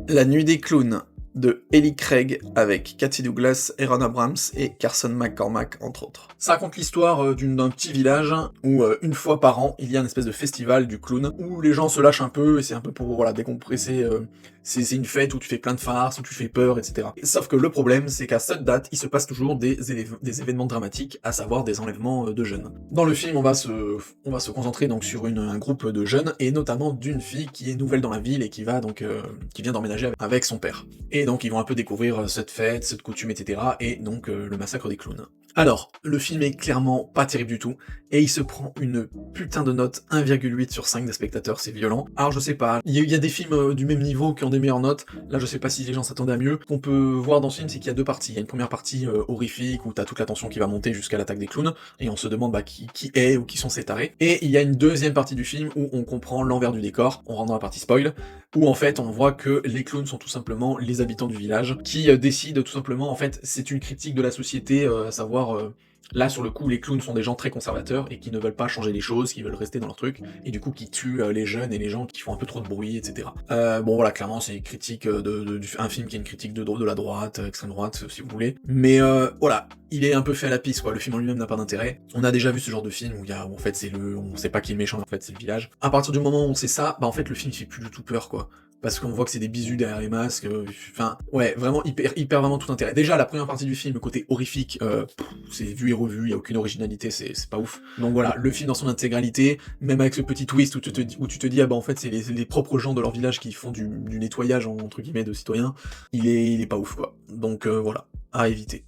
La nuit des clowns de Ellie Craig avec Cathy Douglas, Aaron Abrams et Carson McCormack entre autres. Ça raconte l'histoire d'un petit village où une fois par an il y a une espèce de festival du clown où les gens se lâchent un peu et c'est un peu pour voilà décompresser. C'est une fête où tu fais plein de farces, où tu fais peur, etc. Sauf que le problème c'est qu'à cette date il se passe toujours des événements dramatiques, à savoir des enlèvements de jeunes. Dans le film on va se concentrer donc sur un groupe de jeunes et notamment d'une fille qui est nouvelle dans la ville et qui vient d'emménager avec son père. Et donc ils vont un peu découvrir cette fête, cette coutume, etc. et donc le massacre des clowns. Alors, le film est clairement pas terrible du tout, et il se prend une putain de note 1,8 sur 5 des spectateurs, c'est violent. Alors je sais pas, il y a des films du même niveau qui ont des meilleures notes, là je sais pas si les gens s'attendaient à mieux. Ce qu'on peut voir dans ce film, c'est qu'il y a deux parties. Il y a une première partie horrifique, où t'as toute la tension qui va monter jusqu'à l'attaque des clowns, et on se demande qui est ou qui sont ces tarés. Et il y a une deuxième partie du film où on comprend l'envers du décor, on rentre dans la partie spoil, où en fait on voit que les clowns sont tout simplement les habitants du village, qui décident tout simplement, en fait, c'est une critique de la société, à savoir, là sur le coup les clowns sont des gens très conservateurs, et qui ne veulent pas changer les choses, qui veulent rester dans leur truc, et du coup qui tuent les jeunes et les gens qui font un peu trop de bruit, etc. Bon voilà, clairement c'est une critique, un film qui est une critique de la droite, extrême droite, si vous voulez, mais voilà, il est un peu fait à la pisse, quoi, le film en lui-même n'a pas d'intérêt. On a déjà vu ce genre de film où en fait on sait pas qui est le méchant, en fait c'est le village. À partir du moment où on sait ça, bah en fait le film il fait plus du tout peur, quoi. Parce qu'on voit que c'est des bisous derrière les masques, enfin, ouais, vraiment, hyper vraiment tout intérêt. Déjà, la première partie du film, le côté horrifique, c'est vu et revu, y a aucune originalité, c'est pas ouf. Donc voilà, le film dans son intégralité, même avec ce petit twist où tu te dis, ah bah en fait, c'est les propres gens de leur village qui font du nettoyage, entre guillemets, de citoyens, il est pas ouf, quoi. Donc voilà, à éviter.